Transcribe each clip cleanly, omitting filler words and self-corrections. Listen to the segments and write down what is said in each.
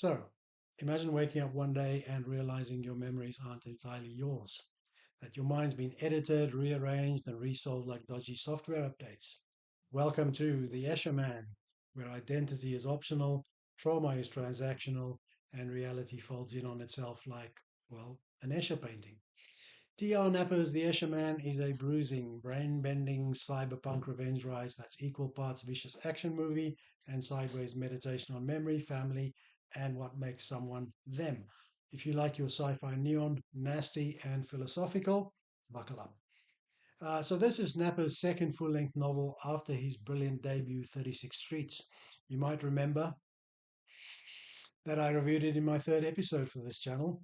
So, imagine waking up one day and realizing your memories aren't entirely yours, that your mind's been edited, rearranged, and resold like dodgy software updates. Welcome to the Escher Man, where identity is optional, trauma is transactional, and reality folds in on itself like, well, an Escher painting. T.R. Napper's The Escher Man is a bruising, brain bending cyberpunk revenge rise that's equal parts vicious action movie and sideways meditation on memory, family, and what makes someone them. If you like your sci fi neon, nasty, and philosophical, buckle up. So, this is Napper's second full length novel after his brilliant debut, 36 Streets. You might remember that I reviewed it in my third episode for this channel.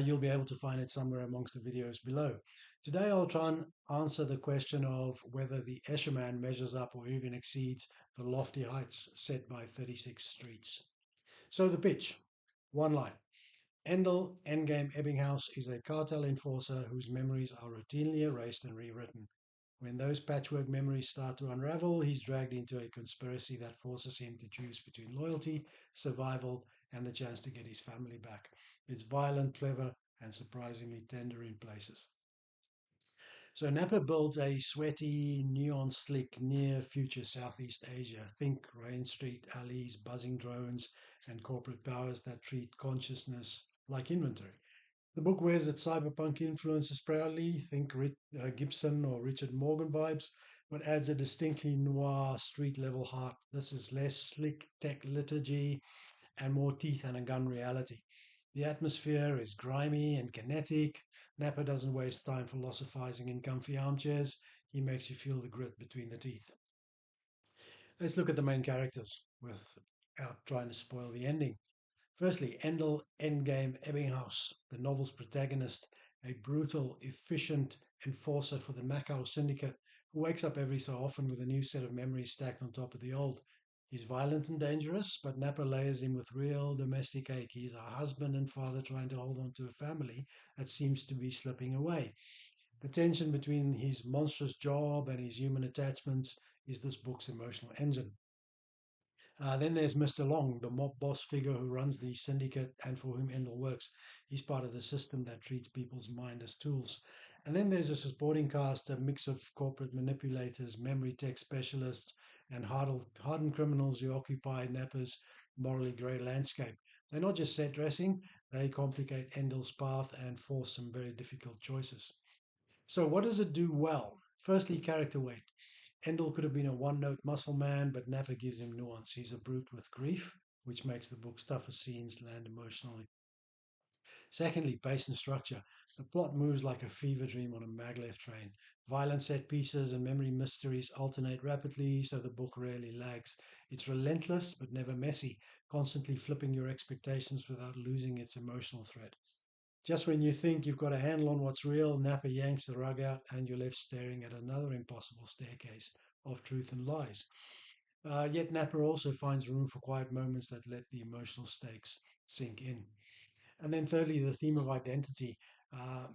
You'll be able to find it somewhere amongst the videos below. Today I'll try and answer the question of whether the Escher Man measures up or even exceeds the lofty heights set by 36 Streets. So the pitch, one line. Endel Endgame Ebbinghaus is a cartel enforcer whose memories are routinely erased and rewritten. When those patchwork memories start to unravel, he's dragged into a conspiracy that forces him to choose between loyalty, survival, and the chance to get his family back. It's violent, clever, and surprisingly tender in places. So Napa builds a sweaty, neon slick, near future Southeast Asia. Think Rain Street alleys, buzzing drones, and corporate powers that treat consciousness like inventory. The book wears its cyberpunk influences proudly. Think Gibson or Richard Morgan vibes, but adds a distinctly noir street level heart. This is less slick tech liturgy and more teeth and a gun reality. The atmosphere is grimy and kinetic. Napa doesn't waste time philosophizing in comfy armchairs. He makes you feel the grit between the teeth. Let's look at the main characters without trying to spoil the ending. Firstly, Endel Endgame Ebbinghaus, the novel's protagonist, a brutal, efficient enforcer for the Macau syndicate who wakes up every so often with a new set of memories stacked on top of the old. He's violent and dangerous, but Napa layers him with real domestic ache. He's a husband and father trying to hold on to a family that seems to be slipping away. The tension between his monstrous job and his human attachments is this book's emotional engine. Then there's Mr. Long, the mob boss figure who runs the syndicate and for whom Endel works. He's part of the system that treats people's mind as tools. And then there's a supporting cast, a mix of corporate manipulators, memory tech specialists, and hardened criminals who occupy Nappa's morally grey landscape. They're not just set dressing, they complicate Endel's path and force some very difficult choices. So, what does it do well? Firstly, character weight. Endel could have been a one note muscle man, but Nappa gives him nuance. He's a brute with grief, which makes the book's toughest scenes land emotionally. Secondly, pace and structure. The plot moves like a fever dream on a maglev train. Violent set pieces and memory mysteries alternate rapidly, so the book rarely lags. It's relentless but never messy, constantly flipping your expectations without losing its emotional thread. Just when you think you've got a handle on what's real, Nappa yanks the rug out and you're left staring at another impossible staircase of truth and lies. Yet Nappa also finds room for quiet moments that let the emotional stakes sink in. And then, thirdly, the theme of identity.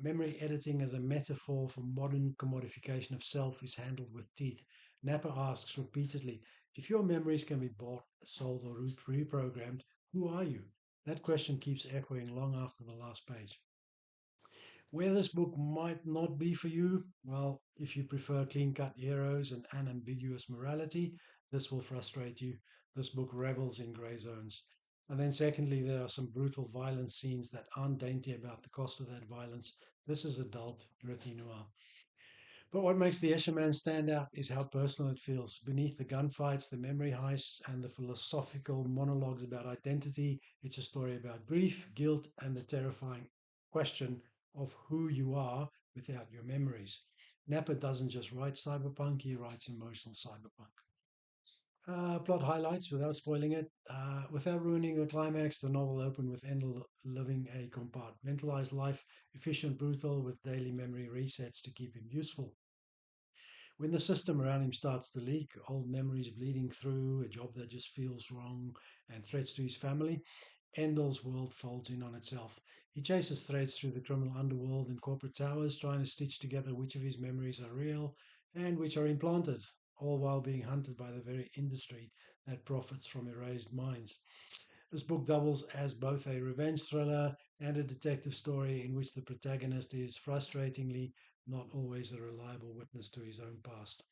Memory editing as a metaphor for modern commodification of self is handled with teeth. Nappa asks repeatedly, if your memories can be bought, sold, or reprogrammed, who are you? That question keeps echoing long after the last page. Where this book might not be for you, well, if you prefer clean cut heroes and unambiguous morality, this will frustrate you. This book revels in grey zones. And then, secondly, there are some brutal violent scenes that aren't dainty about the cost of that violence. This is adult, gritty noir. But what makes the Escher Man stand out is how personal it feels. Beneath the gunfights, the memory heists, and the philosophical monologues about identity, it's a story about grief, guilt, and the terrifying question of who you are without your memories. Napper doesn't just write cyberpunk, he writes emotional cyberpunk. Plot highlights without spoiling it. Without ruining the climax, the novel opened with Endel living a compartmentalized life, efficient, brutal, with daily memory resets to keep him useful. When the system around him starts to leak, old memories bleeding through, a job that just feels wrong, and threats to his family, Endel's world folds in on itself. He chases threads through the criminal underworld and corporate towers, trying to stitch together which of his memories are real and which are implanted, all while being hunted by the very industry that profits from erased minds. This book doubles as both a revenge thriller and a detective story in which the protagonist is frustratingly not always a reliable witness to his own past.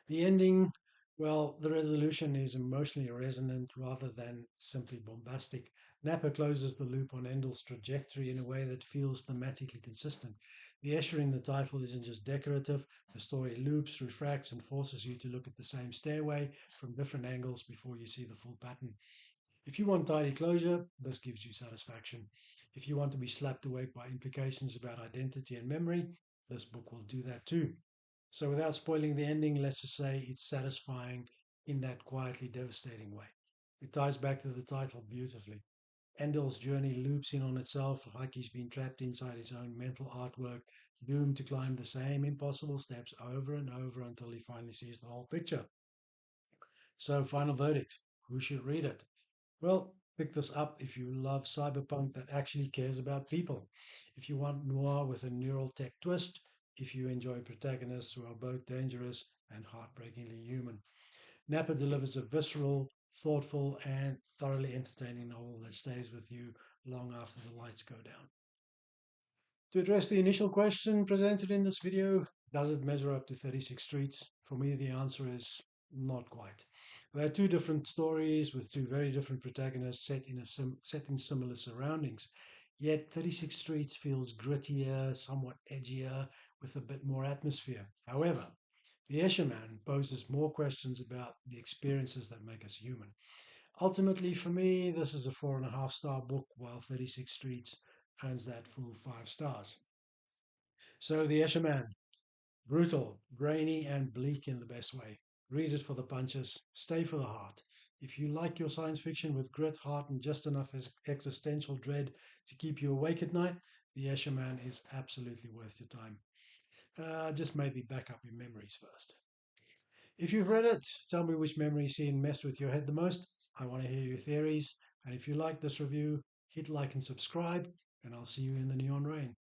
The ending, well, the resolution is emotionally resonant rather than simply bombastic. Napper closes the loop on Endel's trajectory in a way that feels thematically consistent. The Escher in the title isn't just decorative, the story loops, refracts, and forces you to look at the same stairway from different angles before you see the full pattern. If you want tidy closure, this gives you satisfaction. If you want to be slapped awake by implications about identity and memory, this book will do that too. So, without spoiling the ending, let's just say it's satisfying in that quietly devastating way. It ties back to the title beautifully. Endel's journey loops in on itself like he's been trapped inside his own mental artwork, doomed to climb the same impossible steps over and over until he finally sees the whole picture. So, final verdict, who should read it? Well, pick this up if you love cyberpunk that actually cares about people. If you want noir with a neural tech twist, if you enjoy protagonists who are both dangerous and heartbreakingly human. Napa delivers a visceral, thoughtful, and thoroughly entertaining novel that stays with you long after the lights go down. To address the initial question presented in this video, does it measure up to 36 Streets? For me, the answer is not quite. There are two different stories with two very different protagonists set in similar surroundings. Yet 36 Streets feels grittier, somewhat edgier, with a bit more atmosphere. However, the Escher Man poses more questions about the experiences that make us human. Ultimately, for me, this is a 4.5 star book, while 36 Streets earns that full 5 stars. So, The Escher Man, brutal, brainy, and bleak in the best way. Read it for the punches, stay for the heart. If you like your science fiction with grit, heart, and just enough existential dread to keep you awake at night, The Escher Man is absolutely worth your time. Just maybe back up your memories first. If you've read it, tell me which memory scene messed with your head the most. I want to hear your theories. And if you like this review, hit like and subscribe, and I'll see you in the neon rain.